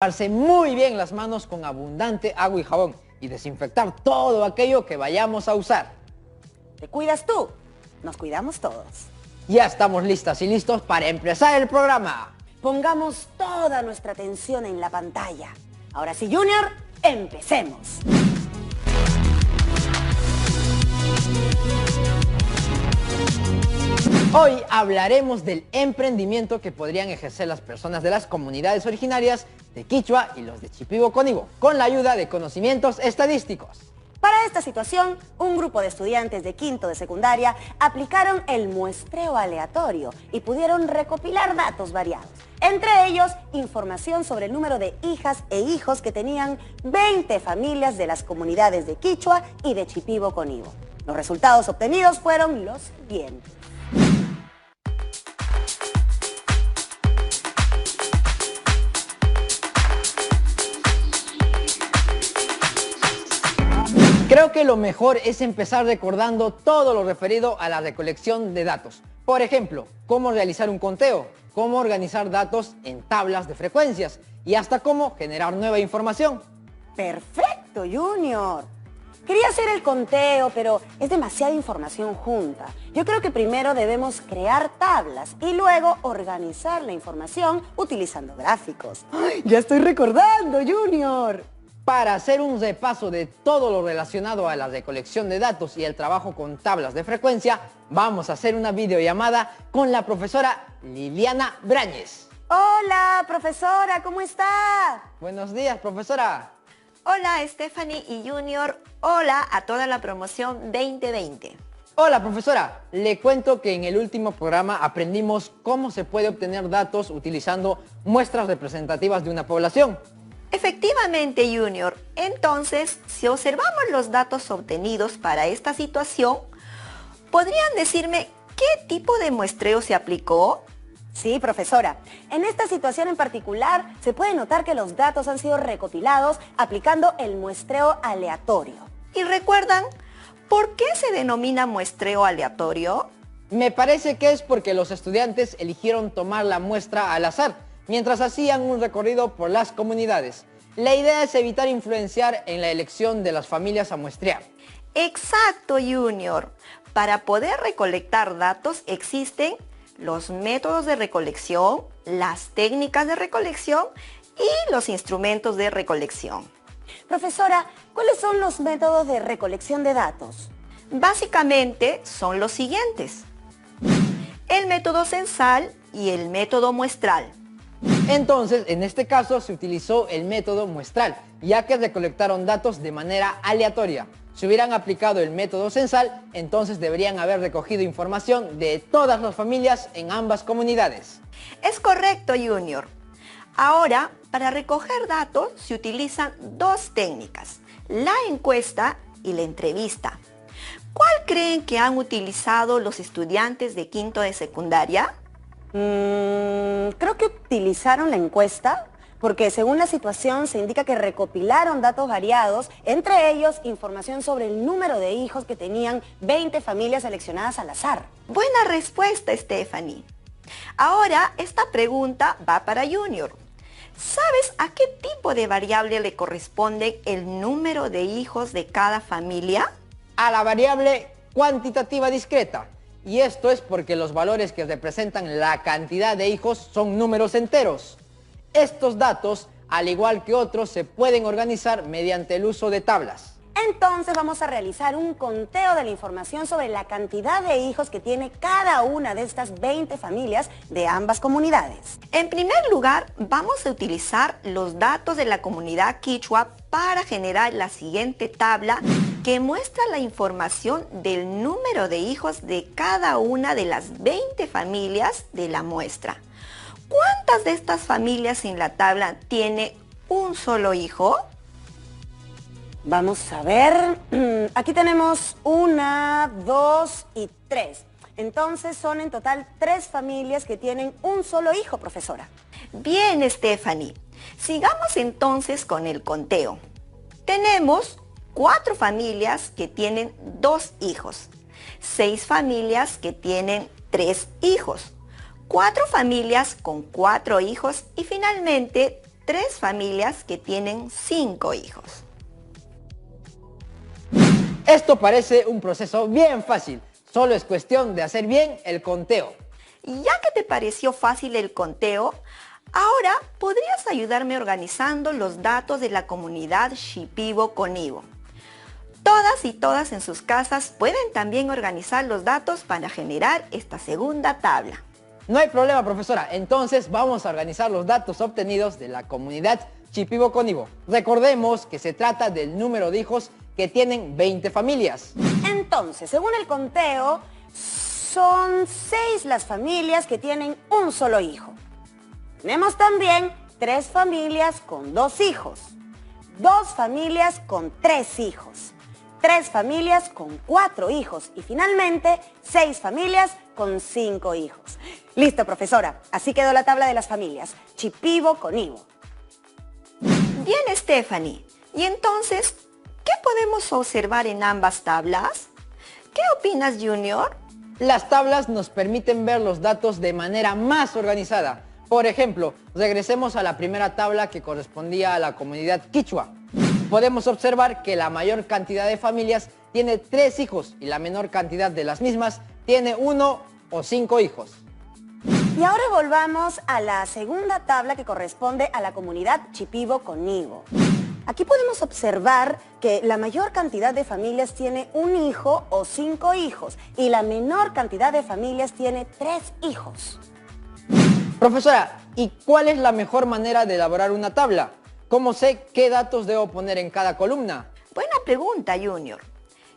Lavarse muy bien las manos con abundante agua y jabón y desinfectar todo aquello que vayamos a usar. ¿Te cuidas tú? Nos cuidamos todos. Ya estamos listas y listos para empezar el programa. Pongamos toda nuestra atención en la pantalla. Ahora sí, Junior, empecemos. Hoy hablaremos del emprendimiento que podrían ejercer las personas de las comunidades originarias de Quichua y los de Shipibo-Cónibo, con la ayuda de conocimientos estadísticos. Para esta situación, un grupo de estudiantes de quinto de secundaria aplicaron el muestreo aleatorio y pudieron recopilar datos variados. Entre ellos, información sobre el número de hijas e hijos que tenían 20 familias de las comunidades de Quichua y de Shipibo-Cónibo. Los resultados obtenidos fueron los siguientes. Creo que lo mejor es empezar recordando todo lo referido a la recolección de datos. Por ejemplo, cómo realizar un conteo, cómo organizar datos en tablas de frecuencias y hasta cómo generar nueva información. ¡Perfecto, Junior! Quería hacer el conteo, pero es demasiada información junta. Yo creo que primero debemos crear tablas y luego organizar la información utilizando gráficos. ¡Ay, ya estoy recordando, Junior! Para hacer un repaso de todo lo relacionado a la recolección de datos y el trabajo con tablas de frecuencia, vamos a hacer una videollamada con la profesora Liliana Brañez. Hola, profesora, ¿cómo está? Buenos días, profesora. Hola, Stephanie y Junior. Hola a toda la promoción 2020. Hola, profesora. Le cuento que en el último programa aprendimos cómo se puede obtener datos utilizando muestras representativas de una población. Efectivamente, Junior. Entonces, si observamos los datos obtenidos para esta situación, ¿podrían decirme qué tipo de muestreo se aplicó? Sí, profesora. En esta situación en particular, se puede notar que los datos han sido recopilados aplicando el muestreo aleatorio. ¿Y recuerdan por qué se denomina muestreo aleatorio? Me parece que es porque los estudiantes eligieron tomar la muestra al azar, mientras hacían un recorrido por las comunidades. La idea es evitar influenciar en la elección de las familias a muestrear. Exacto, Junior. Para poder recolectar datos existen los métodos de recolección, las técnicas de recolección y los instrumentos de recolección. Profesora, ¿cuáles son los métodos de recolección de datos? Básicamente son los siguientes: el método censal y el método muestral. Entonces, en este caso se utilizó el método muestral, ya que recolectaron datos de manera aleatoria. Si hubieran aplicado el método censal, entonces deberían haber recogido información de todas las familias en ambas comunidades. Es correcto, Junior. Ahora, para recoger datos se utilizan dos técnicas: la encuesta y la entrevista. ¿Cuál creen que han utilizado los estudiantes de quinto de secundaria? Creo que utilizaron la encuesta, porque según la situación se indica que recopilaron datos variados, entre ellos información sobre el número de hijos que tenían 20 familias seleccionadas al azar. Buena respuesta, Stephanie. Ahora, esta pregunta va para Junior. ¿Sabes a qué tipo de variable le corresponde el número de hijos de cada familia? A la variable cuantitativa discreta. Y esto es porque los valores que representan la cantidad de hijos son números enteros. Estos datos, al igual que otros, se pueden organizar mediante el uso de tablas. Entonces vamos a realizar un conteo de la información sobre la cantidad de hijos que tiene cada una de estas 20 familias de ambas comunidades. En primer lugar, vamos a utilizar los datos de la comunidad quichua para generar la siguiente tabla que muestra la información del número de hijos de cada una de las 20 familias de la muestra. ¿Cuántas de estas familias en la tabla tiene un solo hijo? Vamos a ver, aquí tenemos 1, 2 y 3. Entonces son en total 3 familias que tienen un solo hijo, profesora. Bien, Stephanie. Sigamos entonces con el conteo. Tenemos 4 familias que tienen 2 hijos, 6 familias que tienen 3 hijos, 4 familias con 4 hijos y finalmente 3 familias que tienen 5 hijos. Esto parece un proceso bien fácil, solo es cuestión de hacer bien el conteo. Ya que te pareció fácil el conteo, ahora podrías ayudarme organizando los datos de la comunidad Shipibo Conibo. Todas y todas en sus casas pueden también organizar los datos para generar esta segunda tabla. No hay problema, profesora. Entonces vamos a organizar los datos obtenidos de la comunidad Shipibo Conibo. Recordemos que se trata del número de hijos que tienen 20 familias. Entonces, según el conteo, son 6 las familias que tienen un solo hijo. Tenemos también 3 familias con 2 hijos, 2 familias con 3 hijos, 3 familias con 4 hijos y finalmente 6 familias con 5 hijos. Listo, profesora. Así quedó la tabla de las familias Shipibo Conibo. Bien, Stephanie. ¿Y entonces qué podemos observar en ambas tablas? ¿Qué opinas, Junior? Las tablas nos permiten ver los datos de manera más organizada. Por ejemplo, regresemos a la primera tabla que correspondía a la comunidad quichua. Podemos observar que la mayor cantidad de familias tiene 3 hijos y la menor cantidad de las mismas tiene 1 o 5 hijos. Y ahora volvamos a la segunda tabla que corresponde a la comunidad Shipibo Conibo. Aquí podemos observar que la mayor cantidad de familias tiene un hijo o 5 hijos y la menor cantidad de familias tiene 3 hijos. Profesora, ¿y cuál es la mejor manera de elaborar una tabla? ¿Cómo sé qué datos debo poner en cada columna? Buena pregunta, Junior.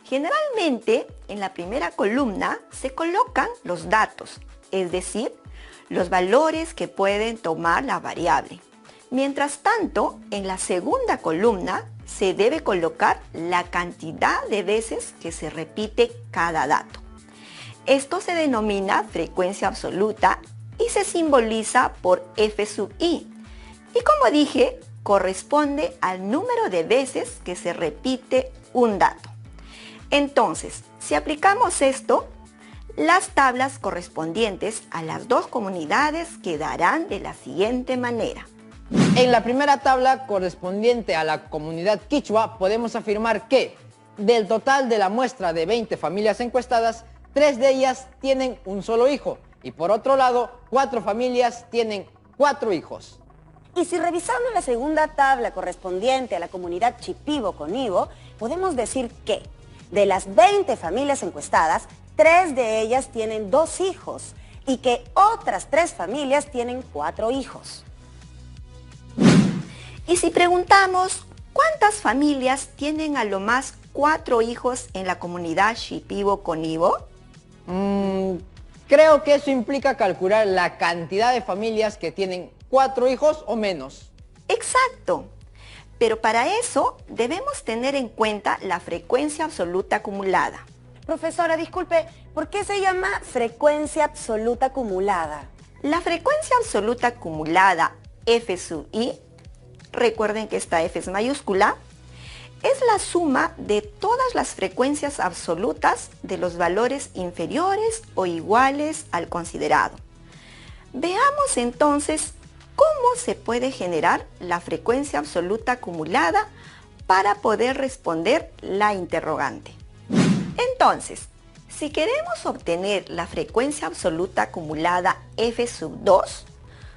Generalmente, en la primera columna se colocan los datos, es decir, los valores que pueden tomar la variable. Mientras tanto, en la segunda columna se debe colocar la cantidad de veces que se repite cada dato. Esto se denomina frecuencia absoluta y se simboliza por F sub i. Y como dije, corresponde al número de veces que se repite un dato. Entonces, si aplicamos esto, las tablas correspondientes a las dos comunidades quedarán de la siguiente manera. En la primera tabla correspondiente a la comunidad quichua podemos afirmar que del total de la muestra de 20 familias encuestadas, 3 de ellas tienen un solo hijo y por otro lado 4 familias tienen 4 hijos. Y si revisamos la segunda tabla correspondiente a la comunidad Shipibo Conibo, podemos decir que de las 20 familias encuestadas, 3 de ellas tienen 2 hijos y que otras 3 familias tienen 4 hijos. Y si preguntamos, ¿cuántas familias tienen a lo más 4 hijos en la comunidad Shipibo Conibo? Creo que eso implica calcular la cantidad de familias que tienen 4 hijos o menos. Exacto. Pero para eso debemos tener en cuenta la frecuencia absoluta acumulada. Profesora, disculpe, ¿por qué se llama frecuencia absoluta acumulada? La frecuencia absoluta acumulada F sub i, recuerden que esta F es mayúscula, es la suma de todas las frecuencias absolutas de los valores inferiores o iguales al considerado. Veamos entonces cómo se puede generar la frecuencia absoluta acumulada para poder responder la interrogante. Entonces, si queremos obtener la frecuencia absoluta acumulada F sub 2,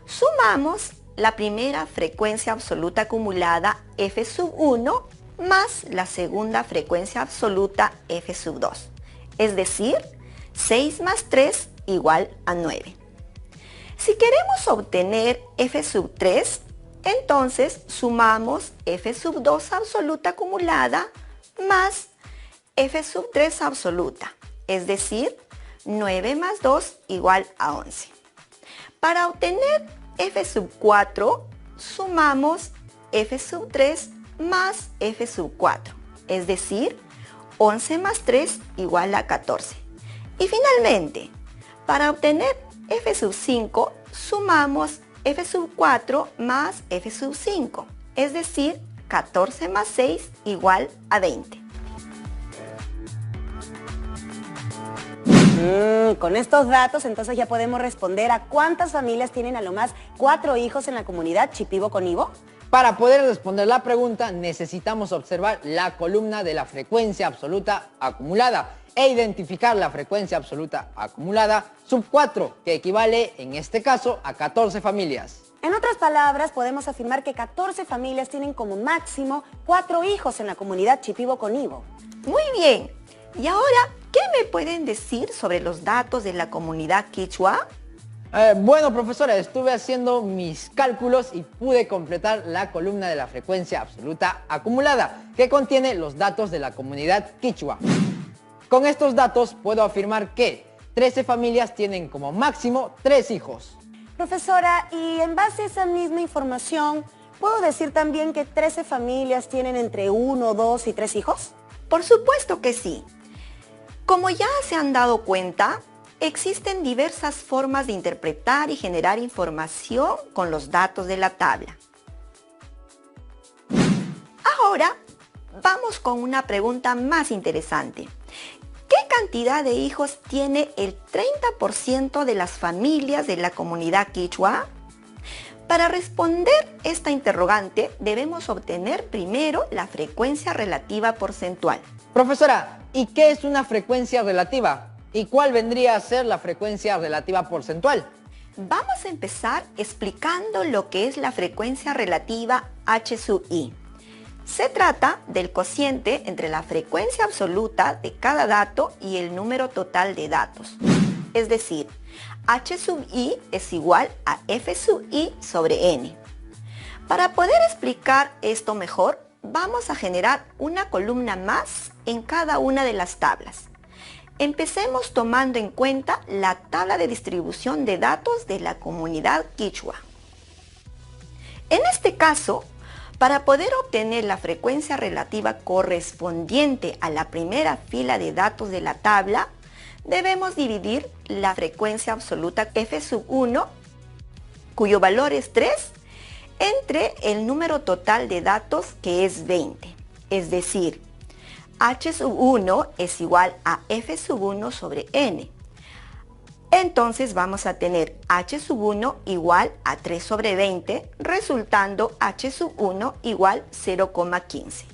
sumamos la primera frecuencia absoluta acumulada F sub 1 más la segunda frecuencia absoluta F sub 2. Es decir, 6 más 3 igual a 9. Si queremos obtener F sub 3, entonces sumamos F sub 2 absoluta acumulada más F sub 3 absoluta, es decir, 9 más 2 igual a 11. Para obtener F sub 4, sumamos F sub 3 más F sub 4, es decir, 11 más 3 igual a 14. Y finalmente, para obtener F sub 5, sumamos F sub 4 más F sub 5, es decir, 14 más 6 igual a 20. Con estos datos entonces ya podemos responder a cuántas familias tienen a lo más 4 hijos en la comunidad Shipibo-Conibo. Para poder responder la pregunta necesitamos observar la columna de la frecuencia absoluta acumulada e identificar la frecuencia absoluta acumulada sub 4, que equivale en este caso a 14 familias. En otras palabras, podemos afirmar que 14 familias tienen como máximo 4 hijos en la comunidad Shipibo-Conibo. Muy bien. Y ahora, ¿qué me pueden decir sobre los datos de la comunidad quichua? Bueno, profesora, estuve haciendo mis cálculos y pude completar la columna de la frecuencia absoluta acumulada, que contiene los datos de la comunidad quichua. Con estos datos puedo afirmar que 13 familias tienen como máximo 3 hijos. Profesora, y en base a esa misma información, ¿puedo decir también que 13 familias tienen entre 1, 2 y 3 hijos? Por supuesto que sí. Como ya se han dado cuenta, existen diversas formas de interpretar y generar información con los datos de la tabla. Ahora, vamos con una pregunta más interesante. ¿Qué cantidad de hijos tiene el 30% de las familias de la comunidad quichua? Para responder esta interrogante, debemos obtener primero la frecuencia relativa porcentual. Profesora, ¿y qué es una frecuencia relativa? ¿Y cuál vendría a ser la frecuencia relativa porcentual? Vamos a empezar explicando lo que es la frecuencia relativa H sub i. Se trata del cociente entre la frecuencia absoluta de cada dato y el número total de datos. Es decir, H sub i es igual a F sub i sobre n. Para poder explicar esto mejor, vamos a generar una columna más en cada una de las tablas. Empecemos tomando en cuenta la tabla de distribución de datos de la comunidad quichua. En este caso, para poder obtener la frecuencia relativa correspondiente a la primera fila de datos de la tabla, debemos dividir la frecuencia absoluta F sub 1, cuyo valor es 3, entre el número total de datos, que es 20. Es decir, H sub 1 es igual a F sub 1 sobre n. Entonces vamos a tener H sub 1 igual a 3 sobre 20, resultando H sub 1 igual 0,15.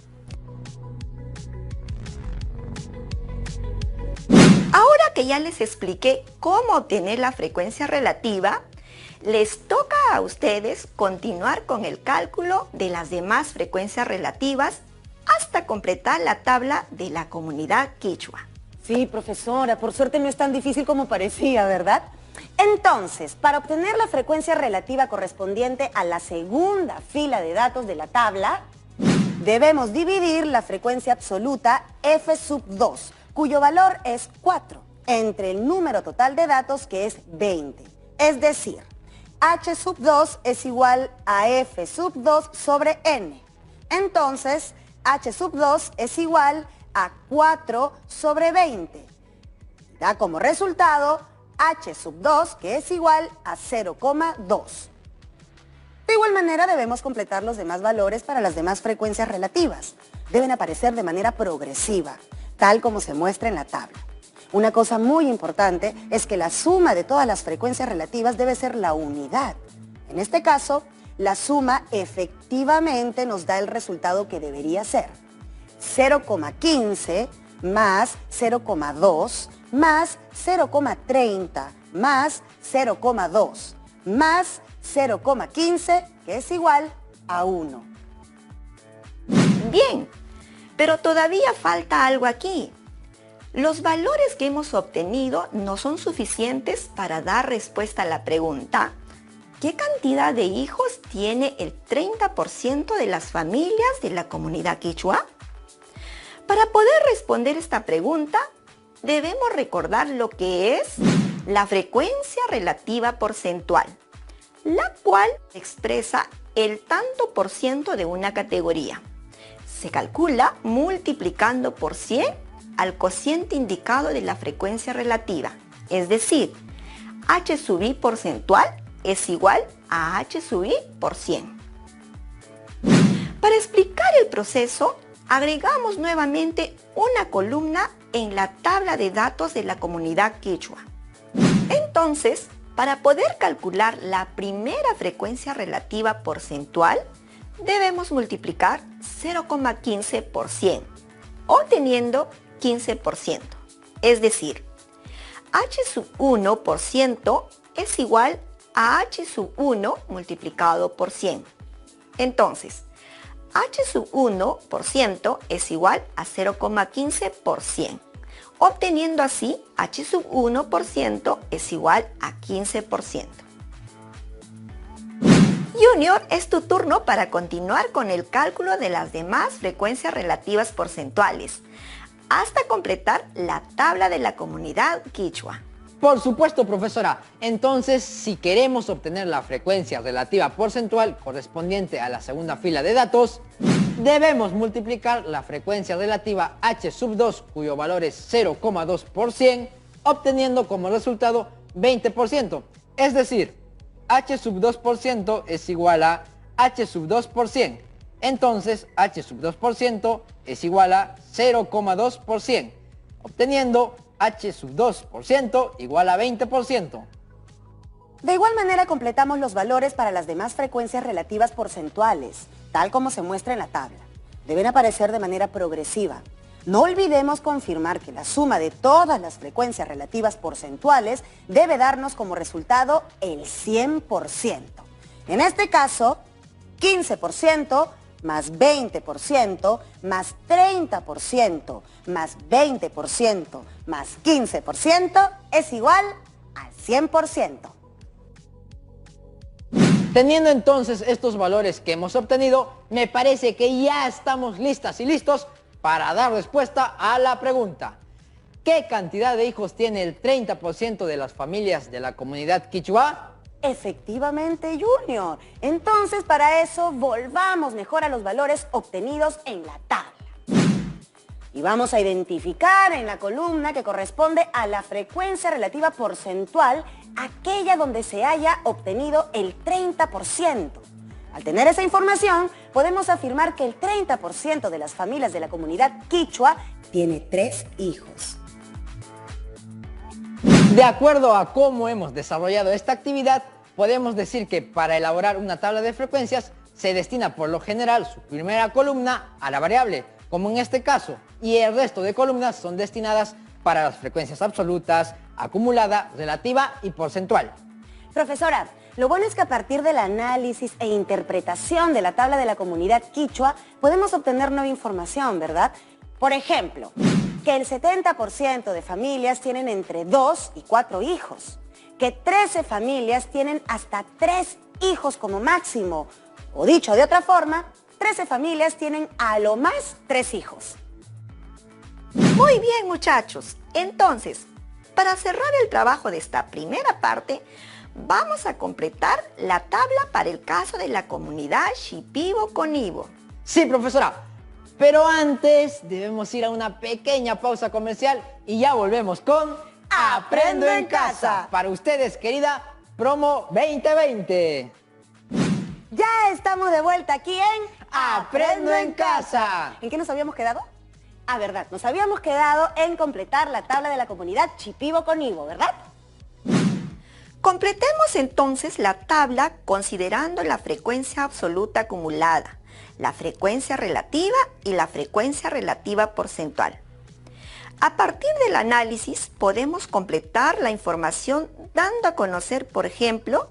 Ahora que ya les expliqué cómo obtener la frecuencia relativa, les toca a ustedes continuar con el cálculo de las demás frecuencias relativas hasta completar la tabla de la comunidad quichua. Sí, profesora, por suerte no es tan difícil como parecía, ¿verdad? Entonces, para obtener la frecuencia relativa correspondiente a la segunda fila de datos de la tabla, debemos dividir la frecuencia absoluta F sub 2, cuyo valor es 4, entre el número total de datos, que es 20. Es decir, H sub 2 es igual a F sub 2 sobre n. Entonces, H sub 2 es igual a 4 sobre 20. Da como resultado H sub 2, que es igual a 0,2. De igual manera debemos completar los demás valores para las demás frecuencias relativas. Deben aparecer de manera progresiva, tal como se muestra en la tabla. Una cosa muy importante es que la suma de todas las frecuencias relativas debe ser la unidad. En este caso, la suma efectivamente nos da el resultado que debería ser 0,15 más 0,2 más 0,30 más 0,2 más 0,15, que es igual a 1. Bien, pero todavía falta algo aquí. Los valores que hemos obtenido no son suficientes para dar respuesta a la pregunta: ¿qué cantidad de hijos tiene el 30% de las familias de la comunidad quichua? Para poder responder esta pregunta, debemos recordar lo que es la frecuencia relativa porcentual, la cual expresa el tanto por ciento de una categoría. Se calcula multiplicando por 100 al cociente indicado de la frecuencia relativa, es decir, H sub i porcentual es igual a H sub i por 100. Para explicar el proceso, agregamos nuevamente una columna en la tabla de datos de la comunidad quechua. Entonces, para poder calcular la primera frecuencia relativa porcentual, debemos multiplicar 0,15 por 100, obteniendo 15%. Es decir, H sub 1% es igual a H sub 1 multiplicado por 100. Entonces, H sub 1% es igual a 0,15 por 100, obteniendo así H sub 1% es igual a 15%. Junior, es tu turno para continuar con el cálculo de las demás frecuencias relativas porcentuales, hasta completar la tabla de la comunidad quichua. Por supuesto, profesora. Entonces, si queremos obtener la frecuencia relativa porcentual correspondiente a la segunda fila de datos, debemos multiplicar la frecuencia relativa H sub 2, cuyo valor es 0,2 por 100, obteniendo como resultado 20%. Es decir, H sub 2% es igual a H sub 2 por 100. Entonces, H sub 2% es igual a 0,2 por 100, obteniendo H sub 2% igual a 20%. De igual manera completamos los valores para las demás frecuencias relativas porcentuales, tal como se muestra en la tabla. Deben aparecer de manera progresiva. No olvidemos confirmar que la suma de todas las frecuencias relativas porcentuales debe darnos como resultado el 100%. En este caso, 15% más 20% más 30% más 20% más 15% es igual al 100%. Teniendo entonces estos valores que hemos obtenido, me parece que ya estamos listas y listos para dar respuesta a la pregunta: ¿qué cantidad de hijos tiene el 30% de las familias de la comunidad quichua? Efectivamente, Junior. Entonces, para eso, volvamos mejor a los valores obtenidos en la tabla. Y vamos a identificar en la columna que corresponde a la frecuencia relativa porcentual aquella donde se haya obtenido el 30%. Al tener esa información, podemos afirmar que el 30% de las familias de la comunidad quichua tiene 3 hijos. De acuerdo a cómo hemos desarrollado esta actividad, podemos decir que para elaborar una tabla de frecuencias se destina por lo general su primera columna a la variable, como en este caso, y el resto de columnas son destinadas para las frecuencias absolutas, acumulada, relativa y porcentual. Profesora, lo bueno es que a partir del análisis e interpretación de la tabla de la comunidad quichua podemos obtener nueva información, ¿verdad? Por ejemplo, que el 70% de familias tienen entre 2 y 4 hijos, que 13 familias tienen hasta 3 hijos como máximo, o dicho de otra forma, 13 familias tienen a lo más 3 hijos. Muy bien, muchachos. Entonces, para cerrar el trabajo de esta primera parte, vamos a completar la tabla para el caso de la comunidad Shipibo-Conibo. Sí, profesora. Pero antes debemos ir a una pequeña pausa comercial y ya volvemos con Aprendo en Casa. Para ustedes, querida Promo 2020. Ya estamos de vuelta aquí en Aprendo en Casa. ¿En qué nos habíamos quedado? Ah, verdad, nos habíamos quedado en completar la tabla de la comunidad Shipibo-Conibo, ¿verdad? Completemos entonces la tabla considerando la frecuencia absoluta acumulada, la frecuencia relativa y la frecuencia relativa porcentual. A partir del análisis podemos completar la información dando a conocer, por ejemplo,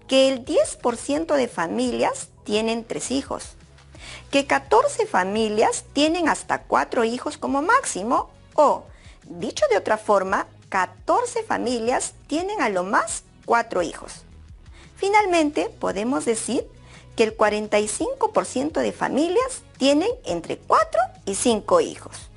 que el 10% de familias tienen 3 hijos, que 14 familias tienen hasta 4 hijos como máximo, o, dicho de otra forma, 14 familias tienen a lo más 4 hijos. Finalmente, podemos decir que el 45% de familias tienen entre 4 y 5 hijos.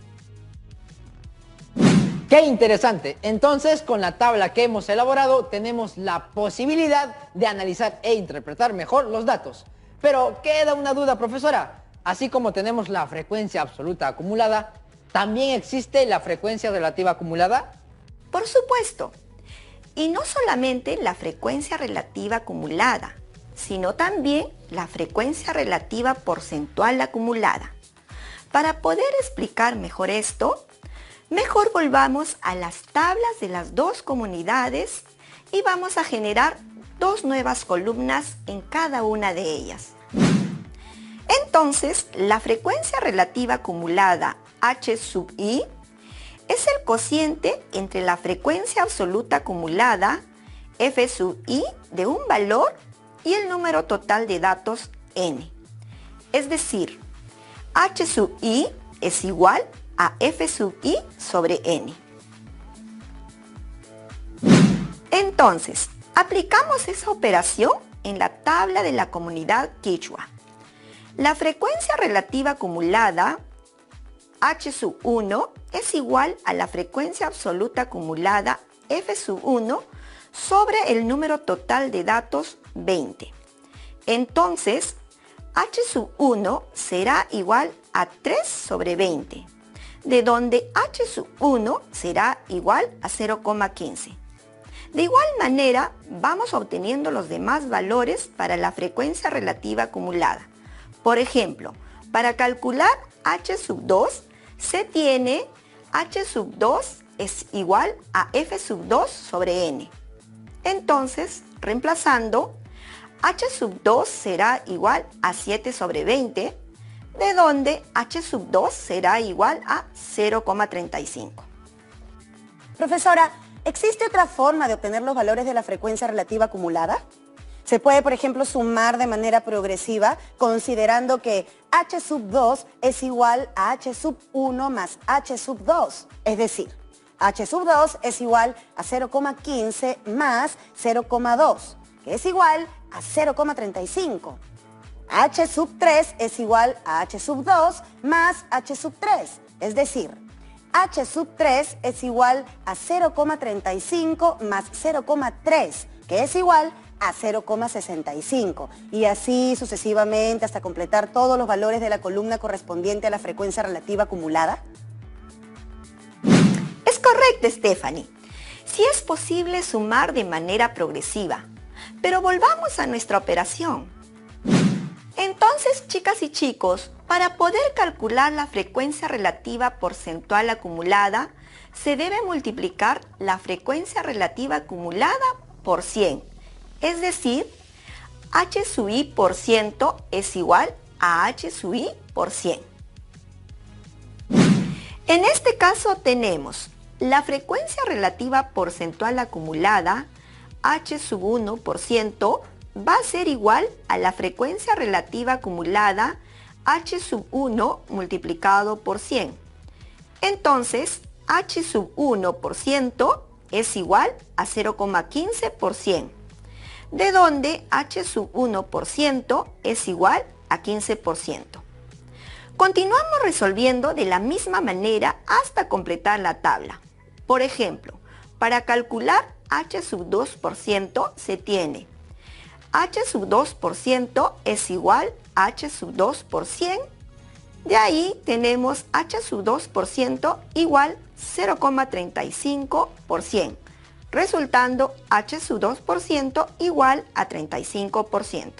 ¡Qué interesante! Entonces, con la tabla que hemos elaborado, tenemos la posibilidad de analizar e interpretar mejor los datos. Pero queda una duda, profesora. Así como tenemos la frecuencia absoluta acumulada, ¿también existe la frecuencia relativa acumulada? Por supuesto. Y no solamente la frecuencia relativa acumulada, sino también la frecuencia relativa porcentual acumulada. Para poder explicar mejor esto, Mejor volvamos a las tablas de las dos comunidades y vamos a generar dos nuevas columnas en cada una de ellas. Entonces, la frecuencia relativa acumulada H sub i es el cociente entre la frecuencia absoluta acumulada F sub i de un valor y el número total de datos n. Es decir, H sub i es igual a F sub i sobre n. Entonces, aplicamos esa operación en la tabla de la comunidad quichua. La frecuencia relativa acumulada H sub 1 es igual a la frecuencia absoluta acumulada F sub 1 sobre el número total de datos 20. Entonces, H sub 1 será igual a 3 sobre 20, de donde H sub 1 será igual a 0,15. De igual manera, vamos obteniendo los demás valores para la frecuencia relativa acumulada. Por ejemplo, para calcular H sub 2, se tiene H sub 2 es igual a F sub 2 sobre n. Entonces, reemplazando, H sub 2 será igual a 7 sobre 20, de donde H sub 2 será igual a 0,35. Profesora, ¿existe otra forma de obtener los valores de la frecuencia relativa acumulada? Se puede, por ejemplo, sumar de manera progresiva, considerando que H sub 2 es igual a H sub 1 más H sub 2. Es decir, H sub 2 es igual a 0,15 más 0,2, que es igual a 0,35. H sub 3 es igual a H sub 2 más H sub 3. Es decir, H sub 3 es igual a 0,35 más 0,3, que es igual a 0,65, y así sucesivamente hasta completar todos los valores de la columna correspondiente a la frecuencia relativa acumulada. Es correcto, Stephanie. Sí es posible sumar de manera progresiva, pero volvamos a nuestra operación. Entonces, chicas y chicos, para poder calcular la frecuencia relativa porcentual acumulada, se debe multiplicar la frecuencia relativa acumulada por 100. Es decir, H sub i por ciento es igual a H sub i por 100. En este caso tenemos la frecuencia relativa porcentual acumulada, H sub 1 por ciento, va a ser igual a la frecuencia relativa acumulada, H sub 1 multiplicado por 100. Entonces, H sub 1 por ciento es igual a 0,15 por 100. De donde H sub 1% es igual a 15%. Continuamos resolviendo de la misma manera hasta completar la tabla. Por ejemplo, para calcular H sub 2% se tiene H sub 2% es igual a H sub 2 por 100. De ahí tenemos H sub 2% igual 0,35 por 100. Resultando H sub 2% igual a 35%.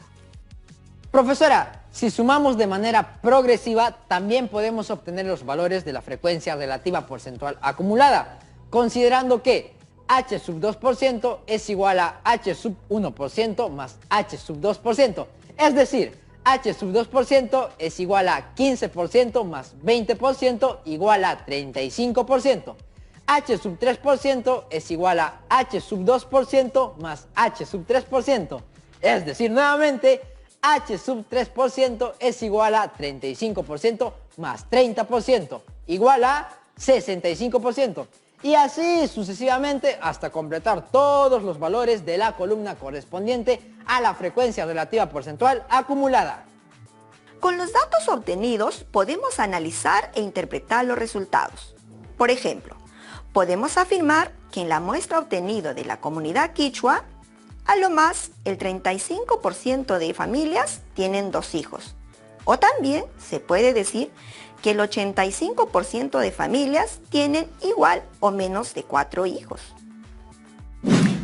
Profesora, si sumamos de manera progresiva, también podemos obtener los valores de la frecuencia relativa porcentual acumulada, considerando que H sub 2% es igual a H sub 1% más H sub 2%. Es decir, H sub 2% es igual a 15% más 20% igual a 35%. H sub 3% es igual a H sub 2% más H sub 3%. Es decir, nuevamente, H sub 3% es igual a 35% más 30%, igual a 65%. Y así sucesivamente hasta completar todos los valores de la columna correspondiente a la frecuencia relativa porcentual acumulada. Con los datos obtenidos podemos analizar e interpretar los resultados. Por ejemplo, podemos afirmar que en la muestra obtenida de la comunidad quichua, a lo más el 35% de familias tienen 2 hijos. O también se puede decir que el 85% de familias tienen igual o menos de 4 hijos.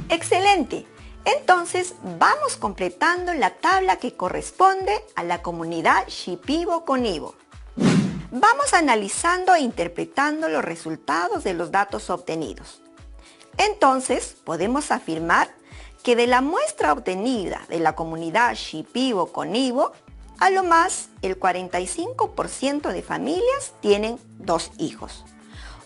¡Excelente! Entonces vamos completando la tabla que corresponde a la comunidad Shipibo-Conibo. Vamos analizando e interpretando los resultados de los datos obtenidos. Entonces, podemos afirmar que de la muestra obtenida de la comunidad Shipibo-Conibo, a lo más el 45% de familias tienen 2 hijos.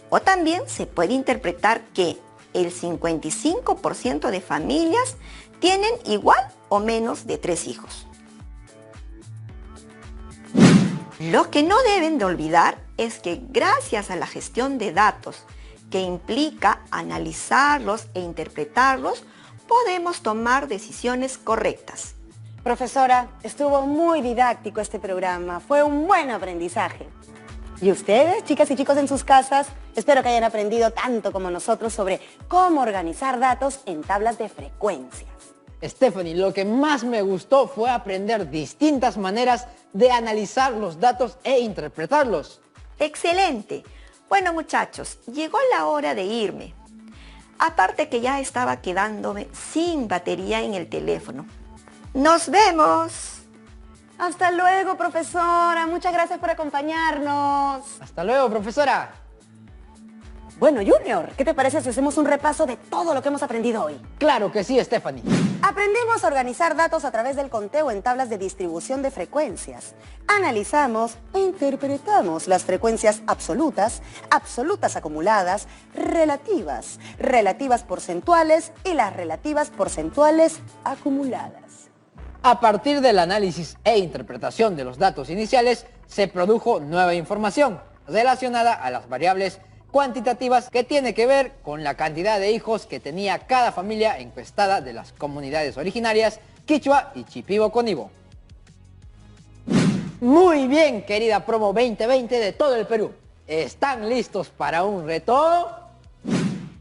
O también se puede interpretar que el 55% de familias tienen igual o menos de 3 hijos. Lo que no deben de olvidar es que gracias a la gestión de datos, que implica analizarlos e interpretarlos, podemos tomar decisiones correctas. Profesora, estuvo muy didáctico este programa, fue un buen aprendizaje. ¿Y ustedes, chicas y chicos en sus casas? Espero que hayan aprendido tanto como nosotros sobre cómo organizar datos en tablas de frecuencias. Stephanie, lo que más me gustó fue aprender distintas maneras de analizar los datos e interpretarlos. ¡Excelente! Bueno, muchachos, llegó la hora de irme. Aparte que ya estaba quedándome sin batería en el teléfono. ¡Nos vemos! Hasta luego, profesora. Muchas gracias por acompañarnos. Hasta luego, profesora. Bueno, Junior, ¿qué te parece si hacemos un repaso de todo lo que hemos aprendido hoy? Claro que sí, Stephanie. Aprendimos a organizar datos a través del conteo en tablas de distribución de frecuencias. Analizamos e interpretamos las frecuencias absolutas, absolutas acumuladas, relativas, relativas porcentuales y las relativas porcentuales acumuladas. A partir del análisis e interpretación de los datos iniciales, se produjo nueva información relacionada a las variables cuantitativas que tiene que ver con la cantidad de hijos que tenía cada familia encuestada de las comunidades originarias Quichua y Shipibo-Conibo. Muy bien, querida promo 2020 de todo el Perú. ¿Están listos para un reto?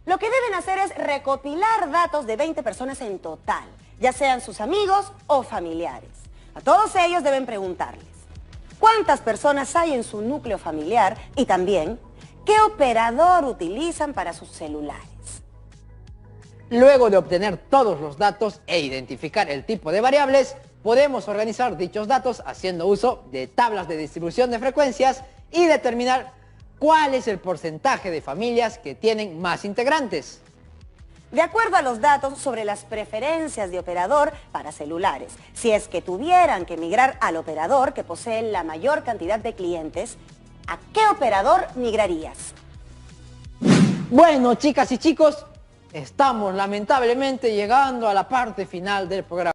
Lo que deben hacer es recopilar datos de 20 personas en total, ya sean sus amigos o familiares. A todos ellos deben preguntarles cuántas personas hay en su núcleo familiar y también qué operador utilizan para sus celulares. Luego de obtener todos los datos e identificar el tipo de variables, podemos organizar dichos datos haciendo uso de tablas de distribución de frecuencias y determinar cuál es el porcentaje de familias que tienen más integrantes. De acuerdo a los datos sobre las preferencias de operador para celulares, si es que tuvieran que migrar al operador que posee la mayor cantidad de clientes, ¿a qué operador migrarías? Bueno, chicas y chicos, estamos lamentablemente llegando a la parte final del programa.